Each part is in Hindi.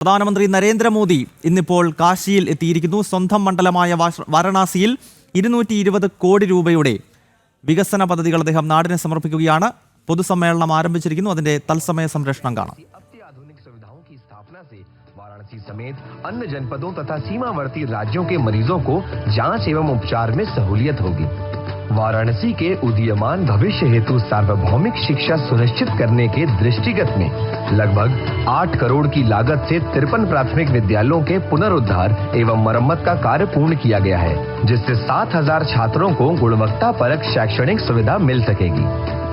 പ്രധാനമന്ത്രി നരേന്ദ്രമോദി ഇന്നിപ്പോൾ കാശിയിൽ എത്തിയിരിക്കുന്നു. സ്വന്തം മണ്ഡലമായ വാരണാസിയിൽ 220 കോടി രൂപയുടെ വികസന പദ്ധതികൾ അദ്ദേഹം നാടിനെ സമർപ്പിക്കുകയാണ്. പൊതുസമ്മേളനം ആരംഭിച്ചിരിക്കുന്നു. അതിന്റെ തത്സമയ സംപ്രേഷണം കാണാം. वाराणसी समेत अन्य जनपदों तथा सीमावर्ती राज्यों के मरीजों को जांच एवं उपचार में सहूलियत होगी। वाराणसी के उदीयमान भविष्य हेतु सार्वभौमिक शिक्षा सुनिश्चित करने के दृष्टिगत में लगभग 8 करोड़ की लागत से 53 प्राथमिक विद्यालयों के पुनरुद्धार एवं मरम्मत का कार्य पूर्ण किया गया है, जिससे 7000 छात्रों को गुणवत्तापरक शैक्षणिक सुविधा मिल सकेगी।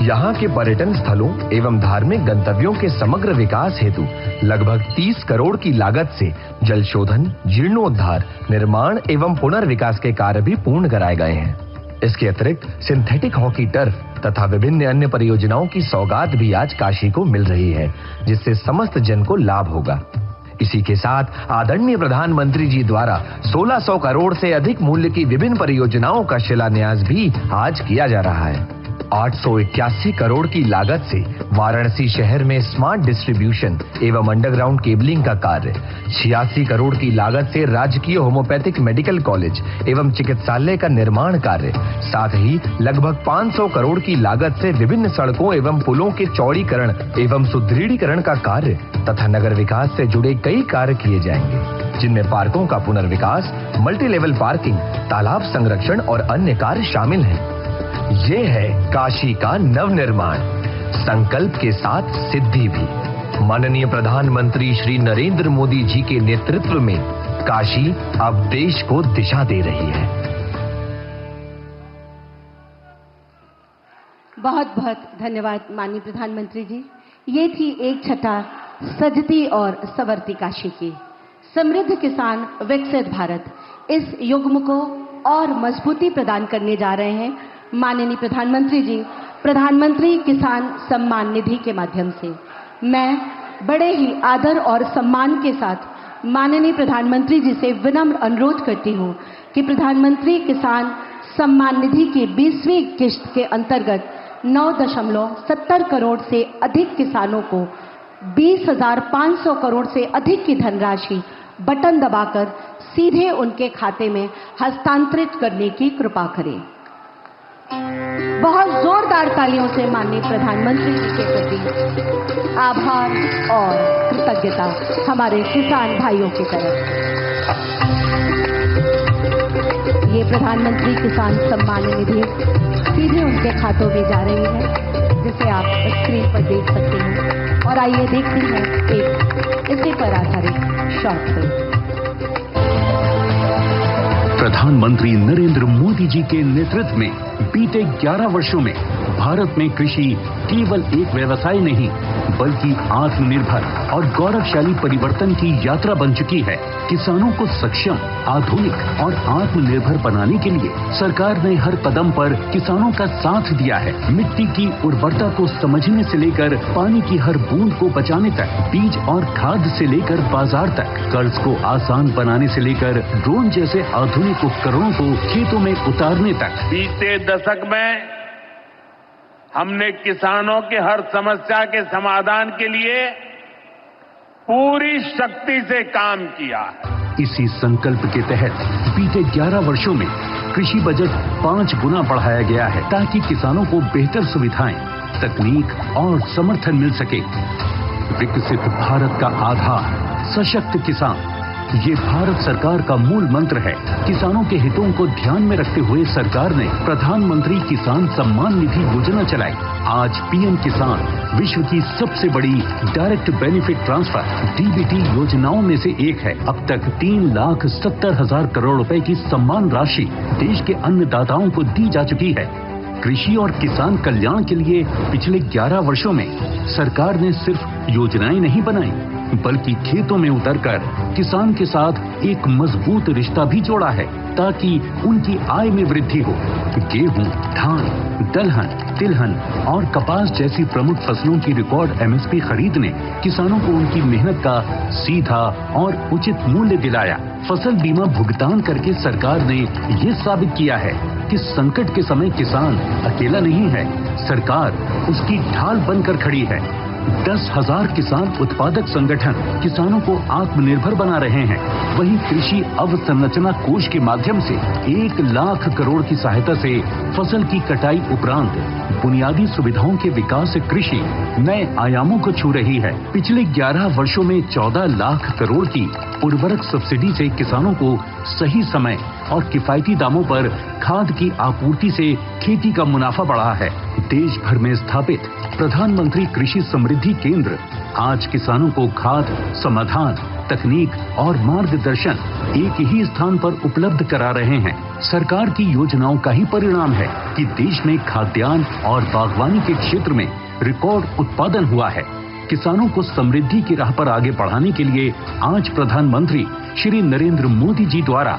यहाँ के पर्यटन स्थलों एवं धार्मिक गंतव्यों के समग्र विकास हेतु लगभग 30 करोड़ की लागत से जल शोधन, जीर्णोद्धार, निर्माण एवं पुनर्विकास के कार्य भी पूर्ण कराए गए हैं। इसके अतिरिक्त सिंथेटिक हॉकी टर्फ तथा विभिन्न अन्य परियोजनाओं की सौगात भी आज काशी को मिल रही है, जिससे समस्त जन को लाभ होगा। इसी के साथ आदरणीय प्रधानमंत्री जी द्वारा 1600 करोड़ से अधिक मूल्य की विभिन्न परियोजनाओं का शिलान्यास भी आज किया जा रहा है। 881 करोड़ की लागत से वाराणसी शहर में स्मार्ट डिस्ट्रीब्यूशन एवं अंडरग्राउंड केबलिंग का कार्य, 86 करोड़ की लागत से राजकीय होम्योपैथिक मेडिकल कॉलेज एवं चिकित्सालय का निर्माण कार्य, साथ ही लगभग 500 करोड़ की लागत से विभिन्न सड़कों एवं पुलों के चौड़ीकरण एवं सुदृढ़ीकरण का कार्य तथा नगर विकास से जुड़े कई कार्य किए जाएंगे, जिनमें पार्कों का पुनर्विकास, मल्टी लेवल पार्किंग, तालाब संरक्षण और अन्य कार्य शामिल हैं। ये है काशी का नवनिर्माण, संकल्प के साथ सिद्धि भी। माननीय प्रधानमंत्री श्री नरेंद्र मोदी जी के नेतृत्व में काशी अब देश को दिशा दे रही है। बहुत बहुत धन्यवाद माननीय प्रधानमंत्री जी। ये थी एक छटा सजती और संवरती काशी की। समृद्ध किसान विकसित भारत, इस युग्म को और मजबूती प्रदान करने जा रहे हैं माननीय प्रधानमंत्री जी प्रधानमंत्री किसान सम्मान निधि के माध्यम से। मैं बड़े ही आदर और सम्मान के साथ माननीय प्रधानमंत्री जी से विनम्र अनुरोध करती हूं कि प्रधानमंत्री किसान सम्मान निधि की 20वीं किश्त के अंतर्गत 9.70 करोड़ से अधिक किसानों को 20,500 करोड़ से अधिक की धनराशि बटन दबाकर सीधे उनके खाते में हस्तांतरित करने की कृपा करें। बहुत जोरदार तालियों से माननीय प्रधानमंत्री जी के प्रति आभार और कृतज्ञता हमारे किसान भाइयों की तरफ। ये प्रधानमंत्री किसान सम्मान निधि सीधे उनके खातों में जा रही है, जिसे आप स्क्रीन पर देख सकते हैं। और आइए देखते हैं एक इसी पर आधारित शॉर्ट फिल्म। प्रधानमंत्री नरेंद्र मोदी जी के नेतृत्व में बीते 11 वर्षों में भारत में कृषि केवल एक व्यवसाय नहीं, बल्कि आत्मनिर्भर और गौरवशाली परिवर्तन की यात्रा बन चुकी है। किसानों को सक्षम, आधुनिक और आत्मनिर्भर बनाने के लिए सरकार ने हर कदम पर किसानों का साथ दिया है। मिट्टी की उर्वरता को समझने से लेकर पानी की हर बूंद को बचाने तक, बीज और खाद से लेकर बाजार तक, कर्ज को आसान बनाने से लेकर ड्रोन जैसे आधुनिक उपकरणों को खेतों में उतारने तक। बीते दशक में हमने किसानों की हर समस्या के समाधान के लिए पूरी शक्ति से काम किया है। इसी संकल्प के तहत बीते 11 वर्षों में कृषि बजट 5 गुना बढ़ाया गया है, ताकि किसानों को बेहतर सुविधाएं, तकनीक और समर्थन मिल सके। विकसित भारत का आधार सशक्त किसान, ये भारत सरकार का मूल मंत्र है। किसानों के हितों को ध्यान में रखते हुए सरकार ने प्रधानमंत्री किसान सम्मान निधि योजना चलाई। आज पीएम किसान विश्व की सबसे बड़ी डायरेक्ट बेनिफिट ट्रांसफर डीबीटी योजनाओं में से एक है। अब तक 3,70,000 करोड़ रुपए की सम्मान राशि देश के अन्नदाताओं को दी जा चुकी है। कृषि और किसान कल्याण के लिए पिछले 11 वर्षों में सरकार ने सिर्फ योजनाएं नहीं बनाई, बल्कि खेतों में उतरकर किसान के साथ एक मजबूत रिश्ता भी जोड़ा है, ताकि उनकी आय में वृद्धि हो। गेहूं, धान, दलहन, तिलहन और कपास जैसी प्रमुख फसलों की रिकॉर्ड एमएसपी खरीद ने किसानों को उनकी मेहनत का सीधा और उचित मूल्य दिलाया। फसल बीमा भुगतान करके सरकार ने ये साबित किया है कि संकट के समय किसान अकेला नहीं है, सरकार उसकी ढाल बनकर खड़ी है। 10,000 किसान उत्पादक संगठन किसानों को आत्मनिर्भर बना रहे हैं। वहीं कृषि अवसंरचना कोष के माध्यम से 1 लाख करोड़ की सहायता से फसल की कटाई उपरांत बुनियादी सुविधाओं के विकास से कृषि नए आयामों को छू रही है। पिछले 11 वर्षों में 14 लाख करोड़ की उर्वरक सब्सिडी से किसानों को सही समय और किफायती दामों पर खाद की आपूर्ति से खेती का मुनाफा बढ़ा है। देश भर में स्थापित प्रधानमंत्री कृषि समृद्धि केंद्र आज किसानों को खाद, समाधान, तकनीक और मार्गदर्शन एक ही स्थान पर उपलब्ध करा रहे हैं। सरकार की योजनाओं का ही परिणाम है कि देश में खाद्यान्न और बागवानी के क्षेत्र में रिकॉर्ड उत्पादन हुआ है। किसानों को समृद्धि की राह पर आगे बढ़ाने के लिए आज प्रधानमंत्री श्री नरेंद्र मोदी जी द्वारा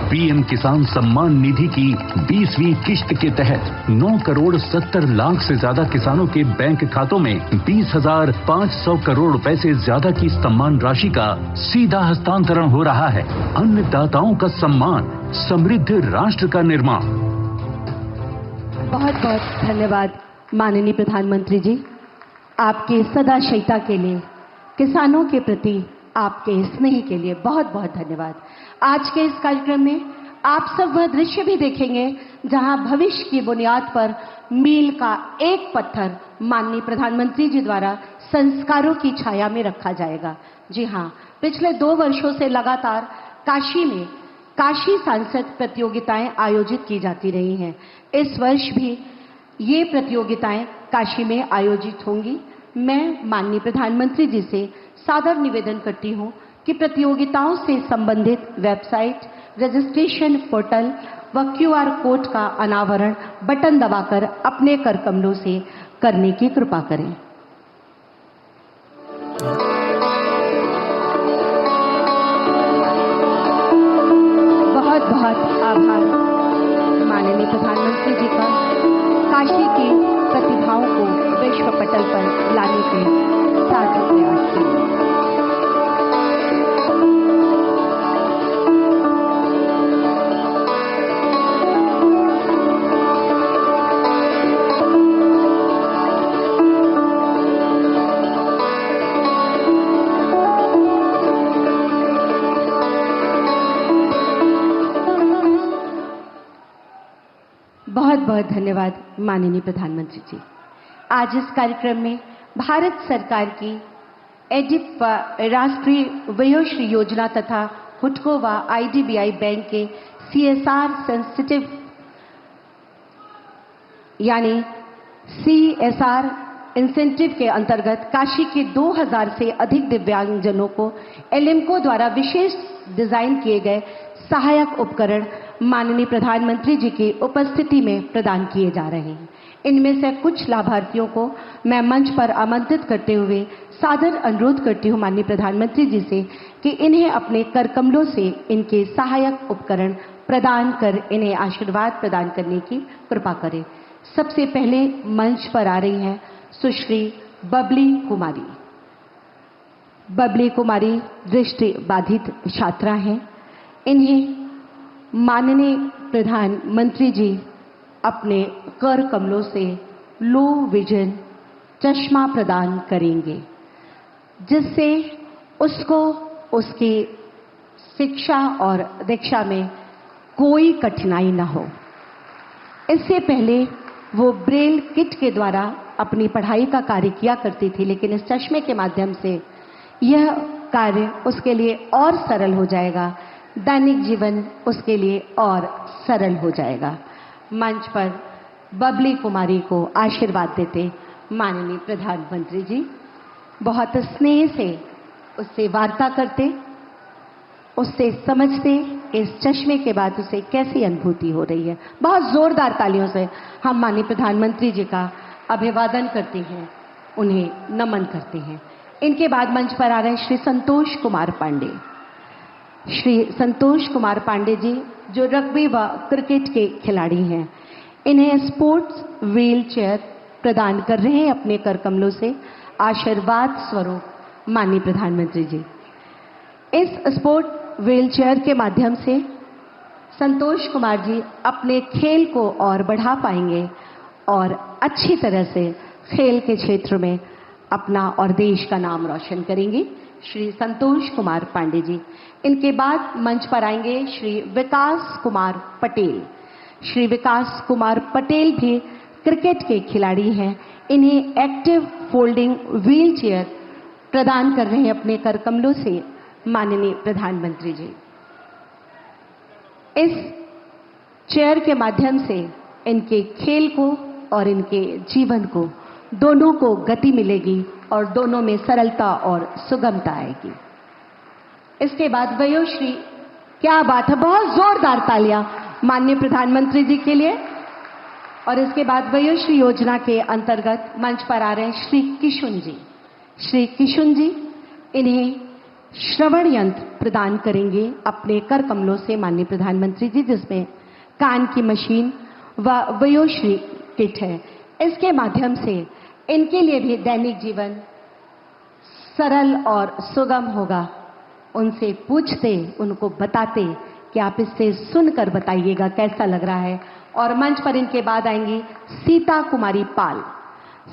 पीएम किसान सम्मान निधि की 20वीं किश्त के तहत 9 करोड़ 70 लाख से ज्यादा किसानों के बैंक खातों में 20,500 करोड़ रुपए से ज्यादा की सम्मान राशि का सीधा हस्तांतरण हो रहा है। अन्नदाताओं का सम्मान, समृद्ध राष्ट्र का निर्माण। बहुत बहुत धन्यवाद माननीय प्रधानमंत्री जी, आपके सदाशयता के लिए, किसानों के प्रति आपके स्नेह के लिए बहुत बहुत धन्यवाद। आज के इस कार्यक्रम में आप सब वह दृश्य भी देखेंगे जहां भविष्य की बुनियाद पर मील का एक पत्थर माननीय प्रधानमंत्री जी द्वारा संस्कारों की छाया में रखा जाएगा। जी हां, पिछले 2 वर्षों से लगातार काशी में काशी सांसद प्रतियोगिताएं आयोजित की जाती रही हैं। इस वर्ष भी ये प्रतियोगिताएं काशी में आयोजित होंगी। मैं माननीय प्रधानमंत्री जी से सादर निवेदन करती हूं कि प्रतियोगिताओं से संबंधित वेबसाइट, रजिस्ट्रेशन पोर्टल व QR कोड का अनावरण बटन दबाकर अपने कर कमलों से करने की कृपा करें। बहुत बहुत आभार माननीय प्रधानमंत्री जी का काशी की प्रतिभाओं को विश्व पटल पर लाने के सार्थक प्रयास के लिए। बहुत बहुत धन्यवाद माननीय प्रधानमंत्री जी। आज इस कार्यक्रम में भारत सरकार की एडिप राष्ट्रीय वयोश्री योजना तथा हुडको व IDBI बैंक के CSR सेंसिटिव यानी CSR इंसेंटिव के अंतर्गत काशी के 2000 से अधिक दिव्यांगजनों को एलिम्को द्वारा विशेष डिजाइन किए गए सहायक उपकरण माननीय प्रधानमंत्री जी की उपस्थिति में प्रदान किए जा रहे हैं। इनमें से कुछ लाभार्थियों को मैं मंच पर आमंत्रित करते हुए सादर अनुरोध करती हूं माननीय प्रधानमंत्री जी से कि इन्हें अपने कर कमलों से इनके सहायक उपकरण प्रदान कर इन्हें आशीर्वाद प्रदान करने की कृपा करें। सबसे पहले मंच पर आ रही हैं सुश्री बबली कुमारी। बबली कुमारी दृष्टि बाधित छात्रा हैं। इन्हें माननीय प्रधानमंत्री जी अपने कर कमलों से लो विजन चश्मा प्रदान करेंगे, जिससे उसको उसकी शिक्षा और दीक्षा में कोई कठिनाई न हो। इससे पहले वो ब्रेल किट के द्वारा अपनी पढ़ाई का कार्य किया करती थी, लेकिन इस चश्मे के माध्यम से यह कार्य उसके लिए और सरल हो जाएगा, दैनिक जीवन उसके लिए और सरल हो जाएगा। मंच पर बबली कुमारी को आशीर्वाद देते माननीय प्रधानमंत्री जी बहुत स्नेह से उससे वार्ता करते, उससे समझते इस चश्मे के बाद उसे कैसी अनुभूति हो रही है। बहुत जोरदार तालियों से हम माननीय प्रधानमंत्री जी का अभिवादन करते हैं, उन्हें नमन करते हैं। इनके बाद मंच पर आ रहे हैं श्री संतोष कुमार पांडे। श्री संतोष कुमार पांडे जी जो रग्बी व क्रिकेट के खिलाड़ी हैं, इन्हें स्पोर्ट्स व्हील चेयर प्रदान कर रहे हैं अपने कर कमलों से आशीर्वाद स्वरूप माननीय प्रधानमंत्री जी। इस स्पोर्ट व्हील चेयर के माध्यम से संतोष कुमार जी अपने खेल को और बढ़ा पाएंगे और अच्छी तरह से खेल के क्षेत्र में अपना और देश का नाम रोशन करेंगे श्री संतोष कुमार पांडे जी। इनके बाद मंच पर आएंगे श्री विकास कुमार पटेल। श्री विकास कुमार पटेल भी क्रिकेट के खिलाड़ी हैं। इन्हें एक्टिव फोल्डिंग व्हील चेयर प्रदान कर रहे हैं अपने कर कमलों से माननीय प्रधानमंत्री जी। इस चेयर के माध्यम से इनके खेल को और इनके जीवन को दोनों को गति मिलेगी और दोनों में सरलता और सुगमता आएगी। इसके बाद वयोश्री, क्या बात है, बहुत जोरदार तालियां माननीय प्रधानमंत्री जी के लिए। और इसके बाद वयोश्री योजना के अंतर्गत मंच पर आ रहे हैं श्री किशुन जी। श्री किशुन जी इन्हें श्रवण यंत्र प्रदान करेंगे अपने कर कमलों से माननीय प्रधानमंत्री जी, जिसमें कान की मशीन व वयोश्री किट है। इसके माध्यम से इनके लिए भी दैनिक जीवन सरल और सुगम होगा। उनसे पूछते, उनको बताते कि आप इससे सुनकर बताइएगा कैसा लग रहा है। और मंच पर इनके बाद आएंगी सीता कुमारी पाल।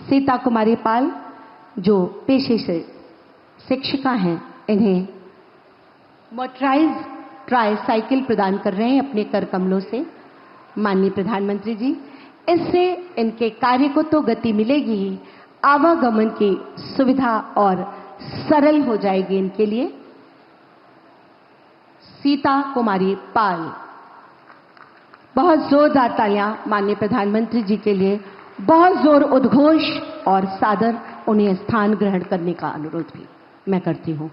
सीता कुमारी पाल जो पेशे से शिक्षिका हैं, इन्हें मोटराइज ट्राईसाइकिल प्रदान कर रहे हैं अपने कर कमलों से माननीय प्रधानमंत्री जी। इससे इनके कार्य को तो गति मिलेगी ही, आवागमन की सुविधा और सरल हो जाएगी इनके लिए। सीता कुमारी पाल, बहुत जोरदार तालियां माननीय प्रधानमंत्री जी के लिए। बहुत जोर उद्घोष और सादर उन्हें स्थान ग्रहण करने का अनुरोध भी मैं करती हूं।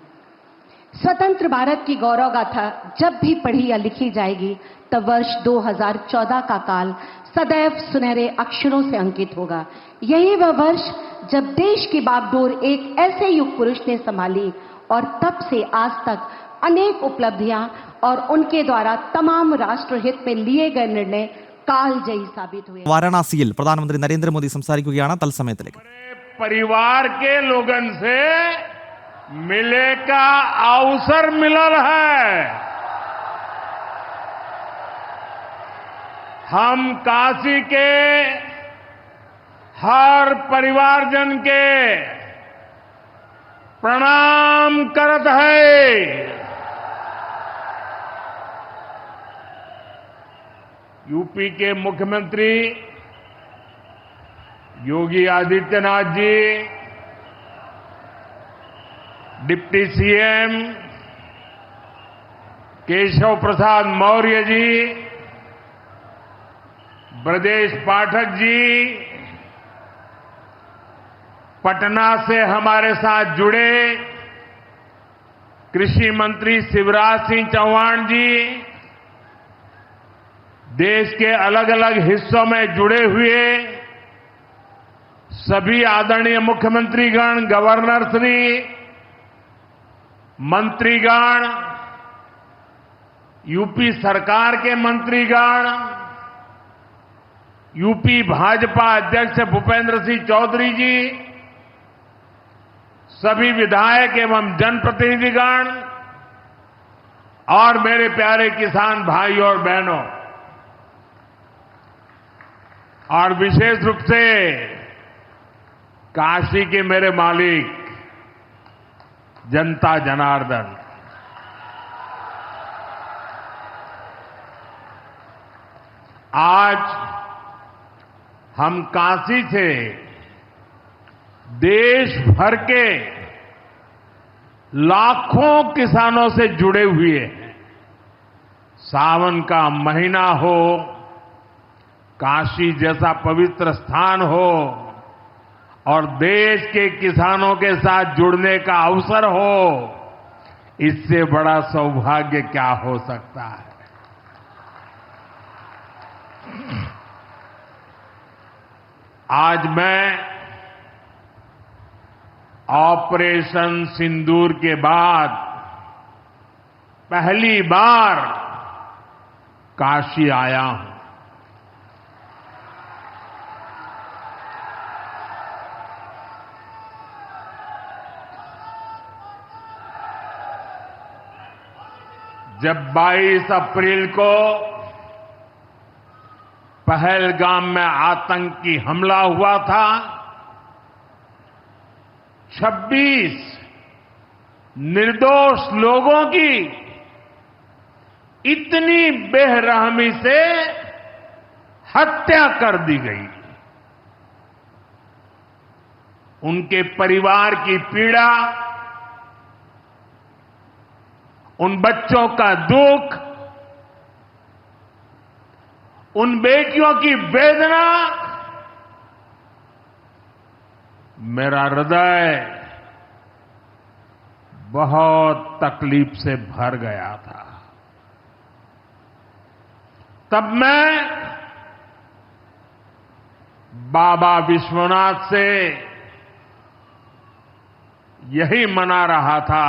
स्वतंत्र भारत की गौरव गाथा जब भी पढ़ी या लिखी जाएगी तब वर्ष 2014 का काल सदैव सुनहरे अक्षरों से अंकित होगा। यही वह वर्ष जब देश की बागडोर एक ऐसे युग पुरुष ने संभाली और तब से आज तक अनेक उपलब्धियां और उनके द्वारा तमाम राष्ट्रहित में लिए गए निर्णय कालजयी साबित हुए। വാരണാസിയിൽ പ്രധാനമന്ത്രി നരേന്ദ്രമോദി സംസാരിക്കുകയാണ് തത്സമയത്തിലേക്ക്। परिवार के लोगन से मिले का अवसर मिलल है। हम काशी के हर परिवारजन के प्रणाम करत है। यूपी के मुख्यमंत्री योगी आदित्यनाथ जी, डिप्टी सीएम केशव प्रसाद मौर्य जी, ब्रजेश पाठक जी, पटना से हमारे साथ जुड़े कृषि मंत्री शिवराज सिंह चौहान जी, देश के अलग अलग हिस्सों में जुड़े हुए सभी आदरणीय मुख्यमंत्रीगण, गवर्नर श्री, मंत्रीगण, यूपी सरकार के मंत्रीगण, यूपी भाजपा अध्यक्ष भूपेंद्र सिंह चौधरी जी, सभी विधायक एवं जनप्रतिनिधिगण और मेरे प्यारे किसान भाई और बहनों, और विशेष रूप से काशी के मेरे मालिक जनता जनार्दन, आज हम काशी से देश भर के लाखों किसानों से जुड़े हुए हैं। सावन का महीना हो, काशी जैसा पवित्र स्थान हो और देश के किसानों के साथ जुड़ने का अवसर हो, इससे बड़ा सौभाग्य क्या हो सकता है। आज मैं ऑपरेशन सिंदूर के बाद पहली बार काशी आया हूं। जब 22 अप्रैल को पहलगाम में आतंकी हमला हुआ था, 26 निर्दोष लोगों की इतनी बेरहमी से हत्या कर दी गई। उनके परिवार की पीड़ा, उन बच्चों का दुख, उन बेटियों की वेदना, मेरा हृदय बहुत तकलीफ से भर गया था। तब मैं बाबा विश्वनाथ से यही मना रहा था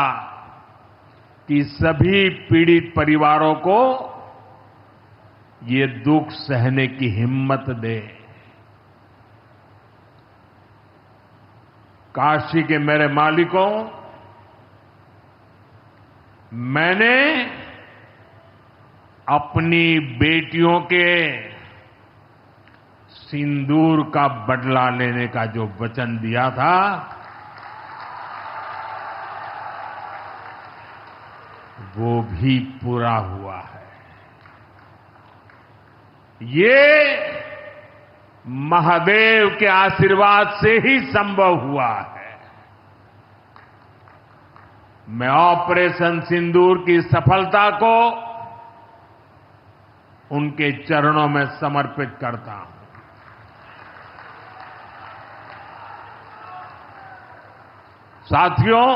कि सभी पीड़ित परिवारों को ये दुख सहने की हिम्मत दे। काशी के मेरे मालिकों, मैंने अपनी बेटियों के सिंदूर का बदला लेने का जो वचन दिया था, वो भी पूरा हुआ है। ये महादेव के आशीर्वाद से ही संभव हुआ है। मैं ऑपरेशन सिंदूर की सफलता को उनके चरणों में समर्पित करता हूं। साथियों,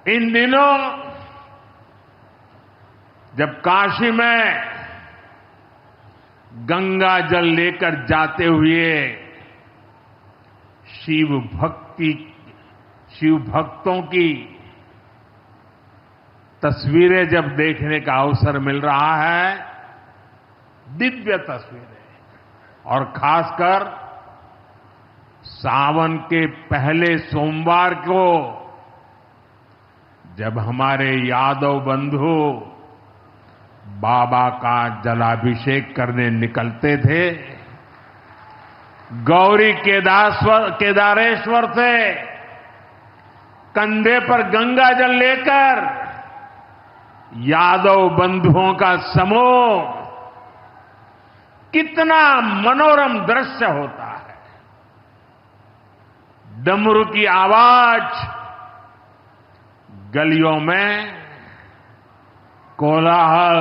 इन दिनों जब काशी में गंगा जल लेकर जाते हुए शिव भक्तों की तस्वीरें जब देखने का अवसर मिल रहा है, दिव्य तस्वीरें, और खासकर सावन के पहले सोमवार को जब हमारे यादव बंधु बाबा का जलाभिषेक करने निकलते थे, गौरी केदारेश्वर से कंधे पर गंगा जल लेकर यादव बंधुओं का समूह, कितना मनोरम दृश्य होता है। डमरू की आवाज, गलियों में कोलाहल,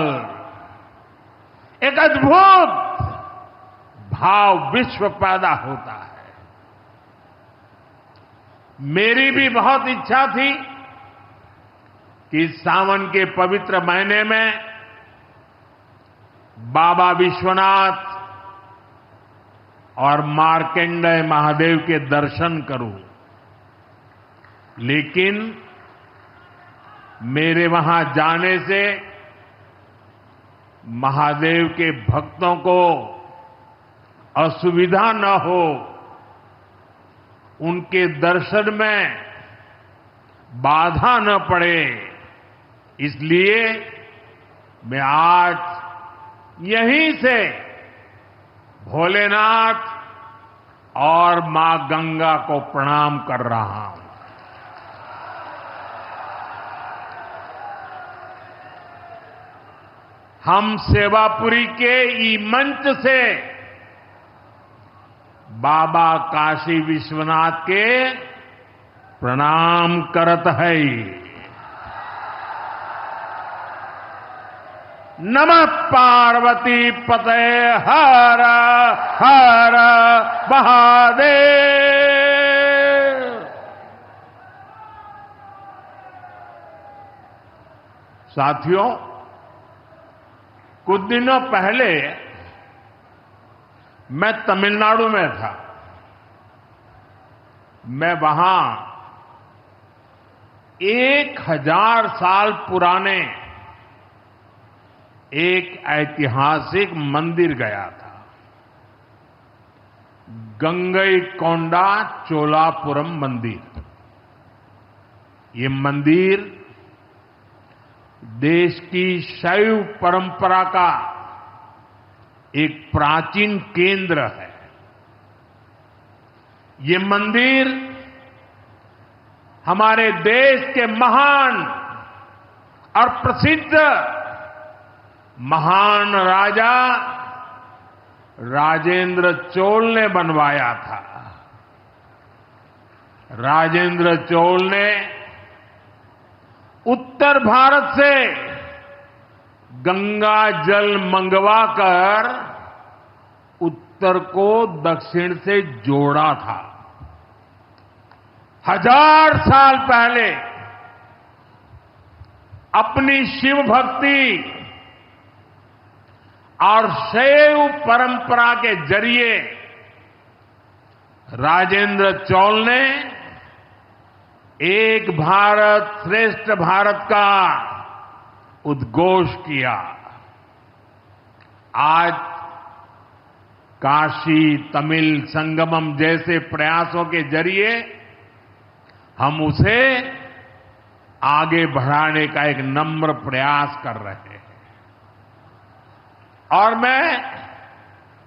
एक अद्भुत भाव विश्व पैदा होता है। मेरी भी बहुत इच्छा थी कि सावन के पवित्र महीने में बाबा विश्वनाथ और मार्कंडेय महादेव के दर्शन करूं, लेकिन मेरे वहां जाने से महादेव के भक्तों को असुविधा न हो, उनके दर्शन में बाधा न पड़े, इसलिए मैं आज यहीं से भोलेनाथ और मां गंगा को प्रणाम कर रहा हूं। हम सेवापुरी के ई मंच से बाबा काशी विश्वनाथ के प्रणाम करत है। नमः पार्वती पते हर हर महादेव। साथियों, कुछ दिनों पहले मैं तमिलनाडु में था। मैं वहां 1000 साल पुराने एक ऐतिहासिक मंदिर गया था, गंगईकोंडा चोलापुरम मंदिर। ये मंदिर देश की शैव परंपरा का एक प्राचीन केंद्र है। ये मंदिर हमारे देश के महान और प्रसिद्ध महान राजा राजेंद्र चोल ने बनवाया था। राजेंद्र चोल ने उत्तर भारत से गंगा जल मंगवाकर उत्तर को दक्षिण से जोड़ा था। 1000 साल पहले अपनी शिव भक्ति और शैव परंपरा के जरिए राजेंद्र चोल ने एक भारत श्रेष्ठ भारत का उद्घोष किया। आज काशी तमिल संगमम जैसे प्रयासों के जरिए हम उसे आगे बढ़ाने का एक नम्र प्रयास कर रहे हैं। और मैं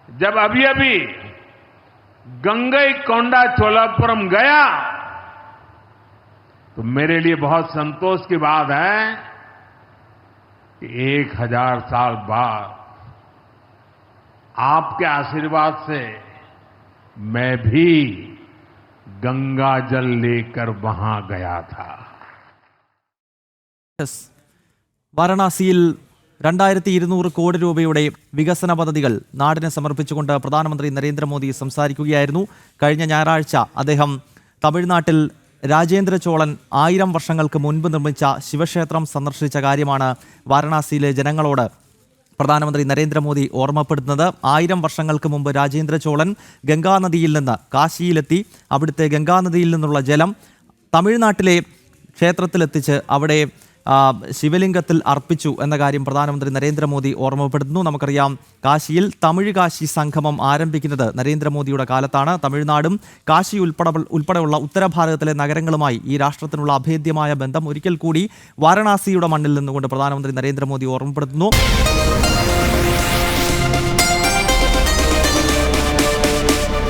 जब अभी गंगईकोंडा चोलापुरम गया तो मेरे लिए बहुत संतोष की बात है कि 1000 साल बाद आपके आशीर्वाद से मैं भी गंगा जल लेकर वहां गया था। വാരണാസിയിൽ 2200 കോടി രൂപയുടെ വികസന പദ്ധതികൾ നാടിനെ സമർപ്പിച്ചുകൊണ്ട് പ്രധാനമന്ത്രി നരേന്ദ്രമോദി സംസാരിക്കുകയായിരുന്നു. കഴിഞ്ഞ ഞായറാഴ്ച അദ്ദേഹം തമിഴ്നാട്ടിൽ രാജേന്ദ്ര ചോളൻ 1000 വർഷങ്ങൾക്ക് മുൻപ് നിർമ്മിച്ച ശിവക്ഷേത്രം സന്ദർശിച്ച കാര്യമാണ് വാരണാസിയിലെ ജനങ്ങളോട് പ്രധാനമന്ത്രി നരേന്ദ്രമോദി ഓർമ്മപ്പെടുത്തുന്നത്. 1000 വർഷങ്ങൾക്ക് മുമ്പ് രാജേന്ദ്ര ചോളൻ ഗംഗാനദിയിൽ നിന്ന് കാശിയിലെത്തി അവിടുത്തെ ഗംഗാനദിയിൽ നിന്നുള്ള ജലം തമിഴ്നാട്ടിലെ ക്ഷേത്രത്തിലെത്തിച്ച് അവിടെ ശിവലിംഗത്തിൽ അർപ്പിച്ചു എന്ന കാര്യം പ്രധാനമന്ത്രി നരേന്ദ്രമോദി ഓർമ്മപ്പെടുത്തുന്നു. നമുക്കറിയാം, കാശിയിൽ തമിഴ് കാശി സംഗമം ആരംഭിക്കുന്നത് നരേന്ദ്രമോദിയുടെ കാലത്താണ്. തമിഴ്നാടും കാശി ഉൾപ്പെടെയുള്ള ഉത്തരഭാരതത്തിലെ നഗരങ്ങളുമായി ഈ രാഷ്ട്രത്തിനുള്ള അഭേദ്യമായ ബന്ധം ഒരിക്കൽ കൂടി വാരണാസിയുടെ മണ്ണിൽ നിന്നുകൊണ്ട് പ്രധാനമന്ത്രി നരേന്ദ്രമോദി ഓർമ്മപ്പെടുത്തുന്നു.